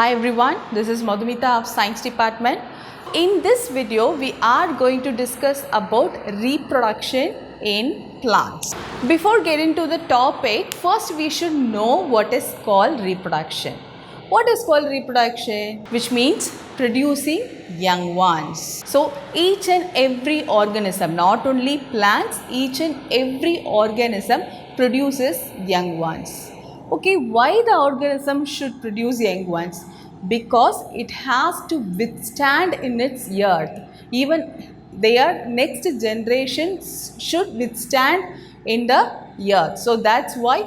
Hi everyone, this is Madhumita of Science Department. In this video, we are going to discuss about reproduction in plants. Before getting to the topic, first we should know what is called reproduction. What is called reproduction? Which means producing young ones. So each and every organism, not only plants, each and every organism produces young ones. Okay, why the organism should produce young ones? Because it has to withstand in its earth. Even their next generations should withstand in the earth. So that's why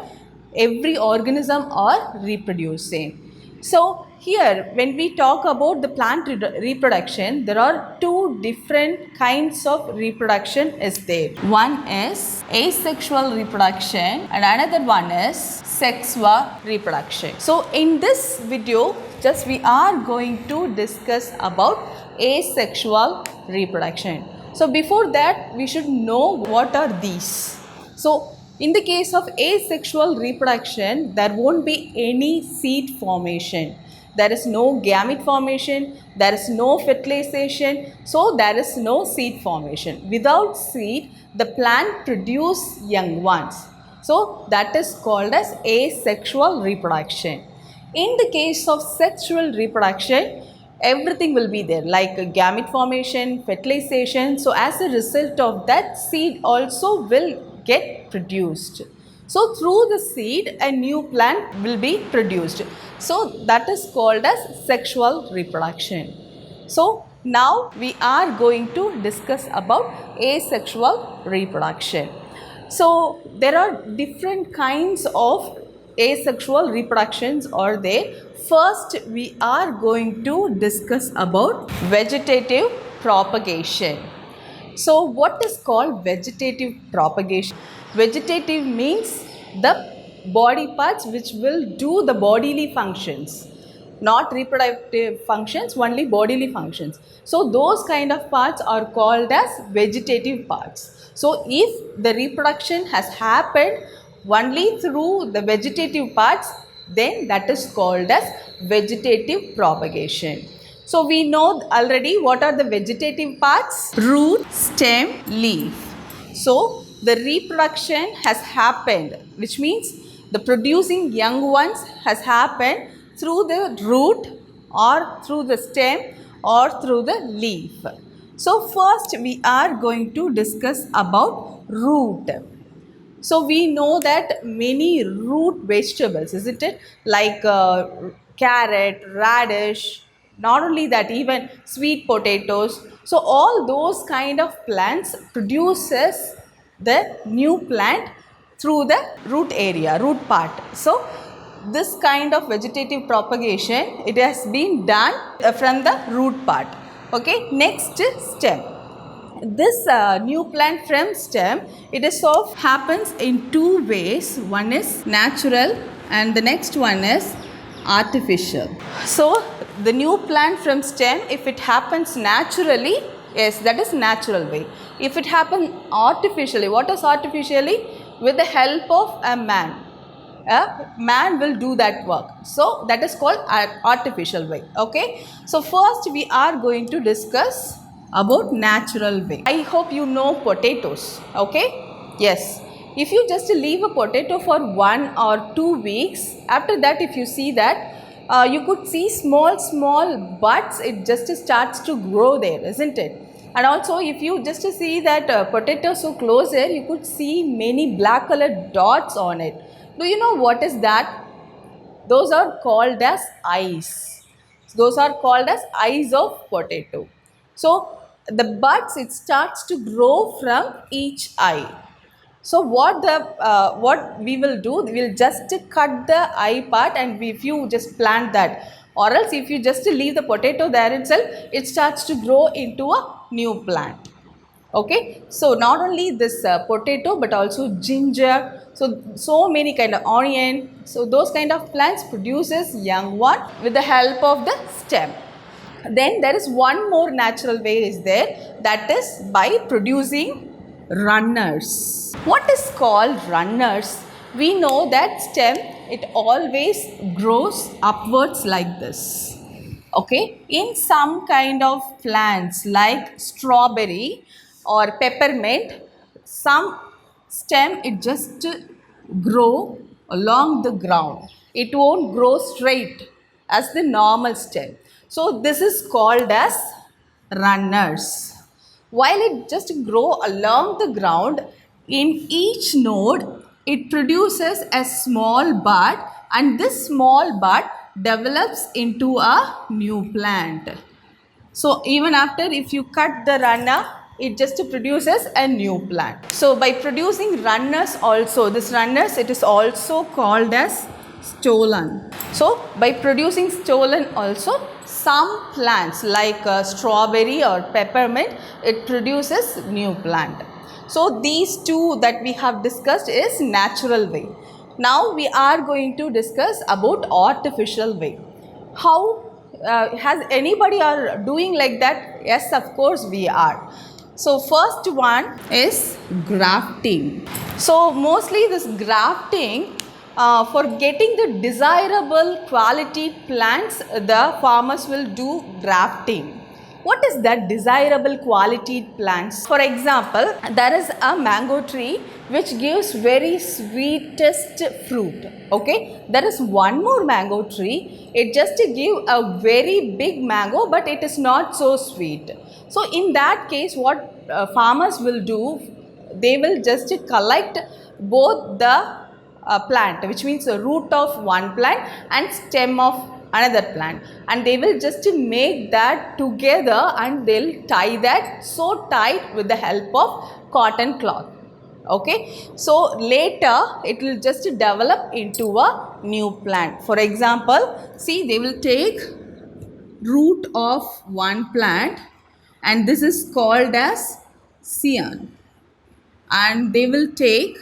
every organism are reproducing. So here when we talk about the plant reproduction, there are two different kinds of reproduction is there. One is asexual reproduction and another one is sexual reproduction. So in this video just we are going to discuss about asexual reproduction. So before that we should know what are these. So in the case of asexual reproduction, there won't be any seed formation. There is no gamete formation, there is no fertilization, so there is no seed formation. Without seed, the plant produces young ones. So that is called as asexual reproduction. In the case of sexual reproduction, everything will be there like gamete formation, fertilization. So as a result of that, seed also will get produced. So through the seed a new plant will be produced. So that is called as sexual reproduction. So now we are going to discuss about asexual reproduction. So there are different kinds of asexual reproductions are there. First we are going to discuss about vegetative propagation. So what is called vegetative propagation? Vegetative means the body parts which will do the bodily functions, not reproductive functions, only bodily functions. So those kind of parts are called as vegetative parts. So if the reproduction has happened only through the vegetative parts, then that is called as vegetative propagation. So we know already what are the vegetative parts: root, stem, leaf. So the reproduction has happened, which means the producing young ones has happened through the root or through the stem or through the leaf. So first we are going to discuss about root. So we know that many root vegetables, isn't it? Like carrot, radish, not only that, even sweet potatoes. So all those kind of plants produces the new plant through the root area, root part. So this kind of vegetative propagation, it has been done from the root part. Okay, next stem. This new plant from stem, it is of happens in two ways. One is natural and the next one is artificial. So the new plant from stem, if it happens naturally, yes, that is natural way. If it happens artificially, what is artificially? With the help of a man will do that work. So that is called artificial way. Okay, so first we are going to discuss about natural way. I hope you know potatoes. Okay, yes, if you just leave a potato for 1 or 2 weeks, after that if you see that you could see small buds, it just starts to grow there, isn't it? And also if you just see that potato so closer, you could see many black colored dots on it. Do you know what is that? Those are called as eyes. Those are called as eyes of potato. So the buds, it starts to grow from each eye. So what we will do, we will just cut the eye part and if you just plant that, or else if you just leave the potato there itself, it starts to grow into a new plant. Okay, so not only this potato but also ginger, so many kind of onion, so those kind of plants produces young one with the help of the stem. Then there is one more natural way is there, that is by producing runners. What is called runners? We know that stem it always grows upwards like this. Okay, in some kind of plants like strawberry or peppermint, some stem it just grow along the ground. It won't grow straight as the normal stem. So this is called as runners. While it just grow along the ground, in each node it produces a small bud, and this small bud develops into a new plant. So even after if you cut the runner, it just produces a new plant. So by producing runners also, this runners it is also called as stolon. So by producing stolon also, some plants like strawberry or peppermint, it produces new plant. So these two that we have discussed is natural way. Now we are going to discuss about artificial way. How has anybody are doing like that? Yes, of course we are. So first one is grafting. So mostly this grafting, for getting the desirable quality plants, the farmers will do grafting. What is that desirable quality plants? For example, there is a mango tree which gives very sweetest fruit. Okay, there is one more mango tree. It just give a very big mango, but it is not so sweet. So in that case, what farmers will do, they will just collect both the plant, which means the root of one plant and stem of another plant, and they will just make that together and they'll tie that so tight with the help of cotton cloth. Okay, so later it will just develop into a new plant. For example, see, they will take root of one plant and this is called as scion, and they will take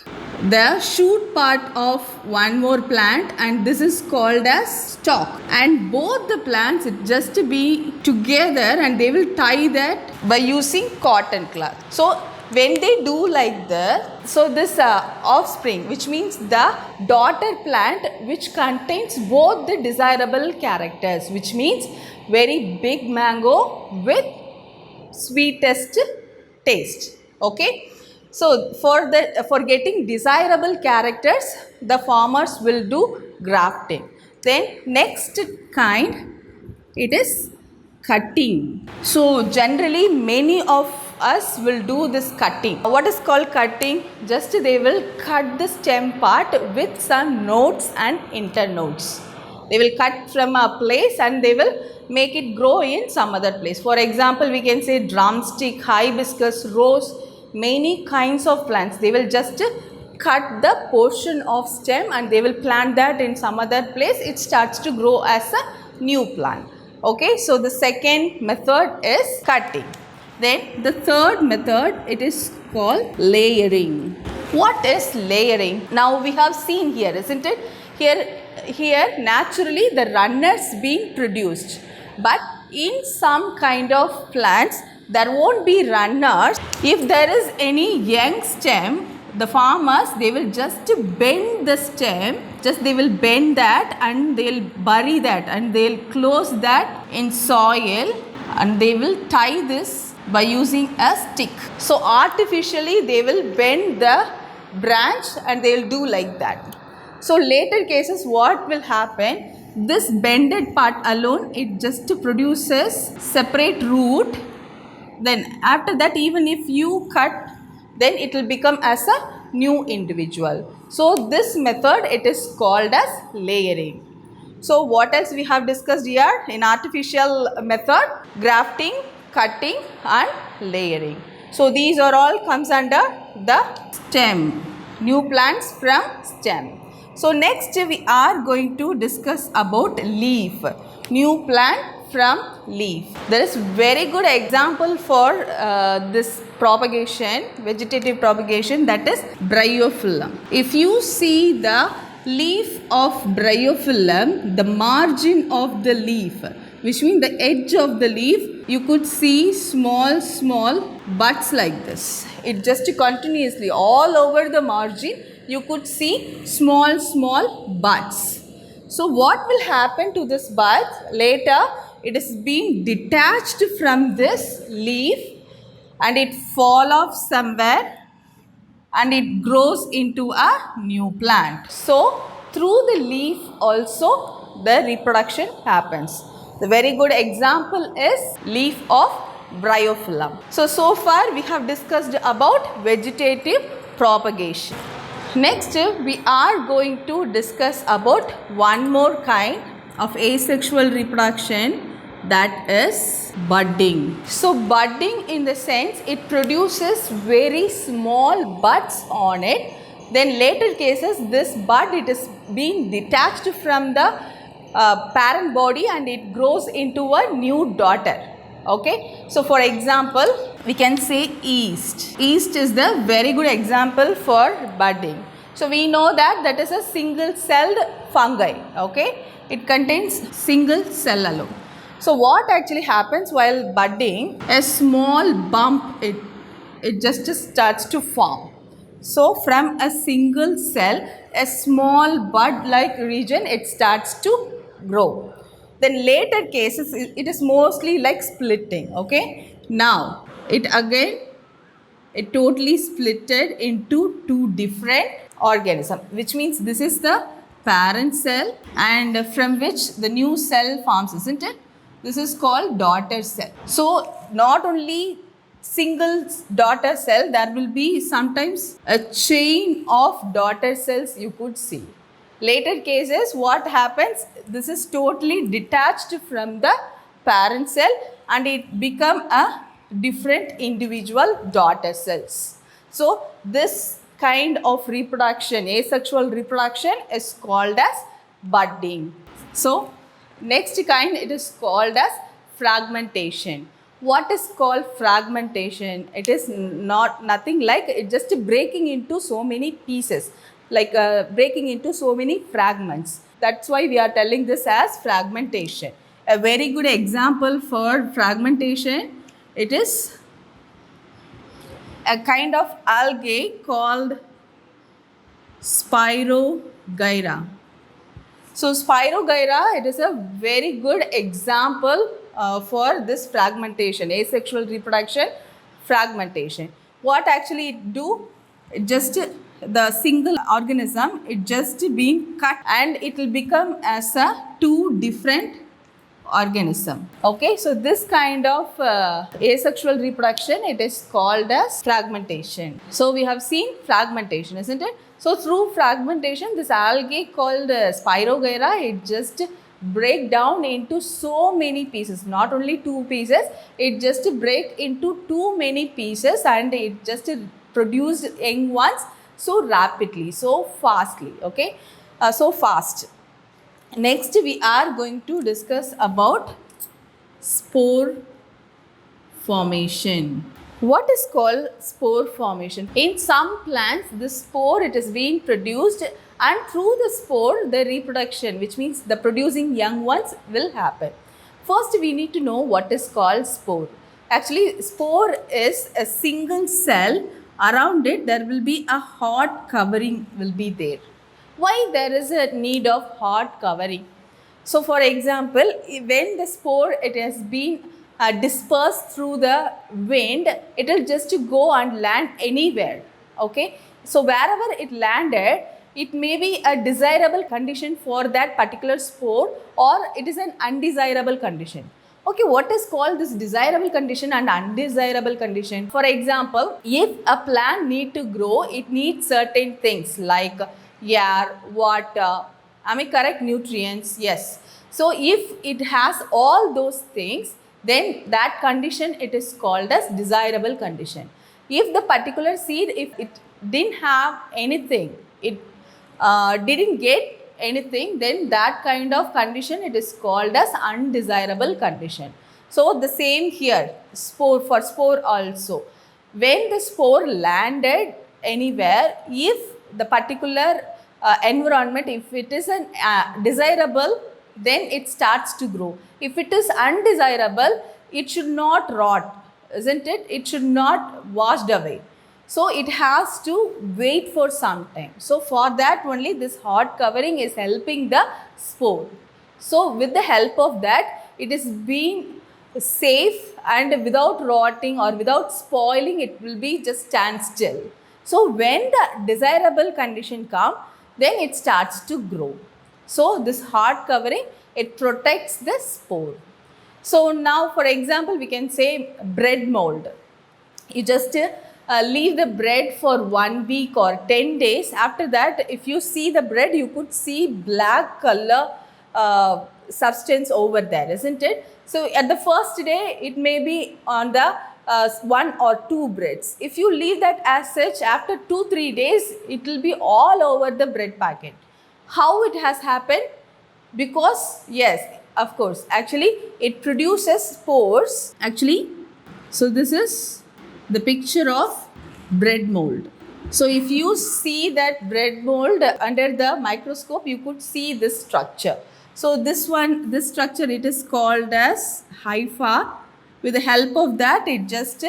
the shoot part of one more plant and this is called as stalk, and both the plants it just be together and they will tie that by using cotton cloth. So when they do like this, so this offspring, which means the daughter plant which contains both the desirable characters, which means very big mango with sweetest taste. Okay, so for getting desirable characters, the farmers will do grafting. Then next kind, it is cutting. So generally many of us will do this cutting. What is called cutting? Just they will cut the stem part with some nodes and internodes. They will cut from a place and they will make it grow in some other place. For example, we can say drumstick, hibiscus, rose, many kinds of plants. They will just cut the portion of stem and they will plant that in some other place. It starts to grow as a new plant. Okay, so the second method is cutting. Then the third method, it is called layering. What is layering? Now we have seen here, isn't it? Here naturally the runners being produced, but in some kind of plants there won't be runners. If there is any young stem, the farmers, they will just bend the stem, they will bend that and they'll bury that and they'll close that in soil and they will tie this by using a stick. So artificially they will bend the branch and they will do like that. So later cases what will happen, this bended part alone, it just produces separate root. Then after that, even if you cut, then it will become as a new individual. So this method, it is called as layering. So what else we have discussed here in artificial method? Grafting, cutting and layering. So these are all comes under the stem, new plants from stem. So next we are going to discuss about leaf, new plant from leaf. There is very good example for this propagation, vegetative propagation, that is bryophyllum. If you see the leaf of bryophyllum, the margin of the leaf, which means the edge of the leaf, you could see small buds like this. It just continuously all over the margin you could see small buds. So what will happen to this bud? Later it is being detached from this leaf and it fall off somewhere and it grows into a new plant. So through the leaf also the reproduction happens. The very good example is leaf of bryophyllum. So far we have discussed about vegetative propagation. Next we are going to discuss about one more kind of asexual reproduction, that is budding. So budding in the sense it produces very small buds on it. Then later cases this bud it is being detached from the parent body and it grows into a new daughter. Okay, so for example we can say yeast. Yeast is the very good example for budding. So we know that is a single celled fungi. Okay, it contains single cell alone. So what actually happens while budding, a small bump it just starts to form. So from a single cell, a small bud like region it starts to grow. Then later cases it is mostly like splitting. Okay, now it totally splitted into two different organisms, which means this is the parent cell and from which the new cell forms, isn't it? This is called daughter cell. So not only single daughter cell, there will be sometimes a chain of daughter cells you could see. Later cases what happens, this is totally detached from the parent cell and it become a different individual daughter cells. So this kind of reproduction, asexual reproduction, is called as budding. So next kind it is called as fragmentation. What is called fragmentation? It is nothing like it just breaking into so many pieces, like breaking into so many fragments. That's why we are telling this as fragmentation. A very good example for fragmentation, it is a kind of algae called Spirogyra. So Spirogyra, it is a very good example for this fragmentation, asexual reproduction, fragmentation. What actually it do? It just the single organism, it just being cut and it will become as a two different organism. Okay, so this kind of asexual reproduction, it is called as fragmentation. So we have seen fragmentation, isn't it? So through fragmentation, this algae called Spirogyra, it just break down into so many pieces, not only two pieces, it just break into too many pieces and it just produced young ones so rapidly, so fastly. Okay, so fast. Next we are going to discuss about spore formation. What is called spore formation? In some plants, the spore it is being produced and through the spore the reproduction, which means the producing young ones, will happen. First we need to know what is called spore. Actually spore is a single cell, around it there will be a hard covering will be there. Why there is a need of hard covering? So for example, when the spore it has been dispersed through the wind, it will just go and land anywhere. Okay, so wherever it landed, it may be a desirable condition for that particular spore or it is an undesirable condition. Okay, what is called this desirable condition and undesirable condition? For example, if a plant need to grow, it needs certain things like air, water, am I correct? Nutrients, yes. So if it has all those things, then that condition it is called as desirable condition. If the particular seed, if it didn't have anything, it didn't get anything, then that kind of condition it is called as undesirable condition. So the same here, spore, for spore also. When the spore landed anywhere, if the particular environment, if it is an desirable, then it starts to grow. If it is undesirable, it should not rot, isn't it? It should not washed away. So it has to wait for some time. So for that only this hard covering is helping the spore. So with the help of that, it is being safe and without rotting or without spoiling, it will be just stand still. So when the desirable condition come, then it starts to grow. So this hard covering, it protects the spore. So now for example, we can say bread mold. You just leave the bread for 1 week or 10 days. After that, if you see the bread, you could see black color substance over there, isn't it? So at the first day, it may be on the 1 or 2 breads. If you leave that as such, after 2-3 days, it will be all over the bread packet. How it has happened? Because yes, of course, actually it produces spores. Actually, so this is the picture of bread mold. So if you see that bread mold under the microscope, you could see this structure. So this structure, it is called as hypha. With the help of that, it just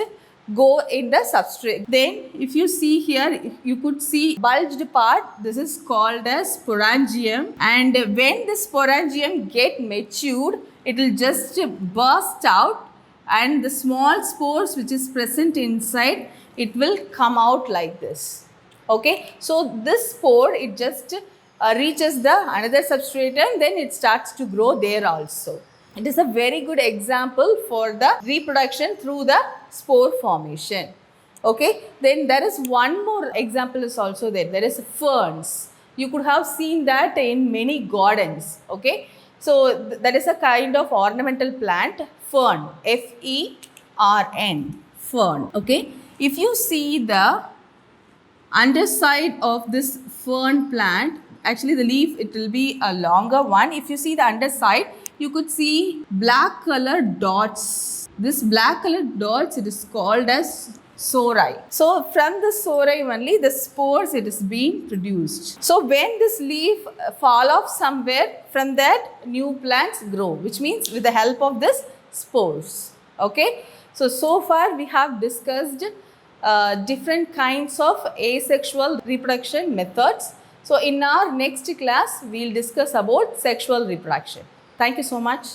go in the substrate. Then if you see here, you could see bulged part. This is called as sporangium. And when the sporangium get matured, it will just burst out, and the small spores which is present inside, it will come out like this. Okay, so this spore, it just reaches the another substrate and then it starts to grow there also. It is a very good example for the reproduction through the spore formation. Okay, then there is one more example is also there. There is ferns. You could have seen that in many gardens. Okay, so that is a kind of ornamental plant, fern, F-E-R-N, fern. Okay, if you see the underside of this fern plant, actually the leaf, it will be a longer one. If you see the underside, you could see black colored dots. This black colored dots, it is called as sori. So from the sori only the spores, it is being produced. So when this leaf fall off somewhere, from that new plants grow, which means with the help of this spores. Okay, so far we have discussed different kinds of asexual reproduction methods. So in our next class, we will discuss about sexual reproduction. Thank you so much.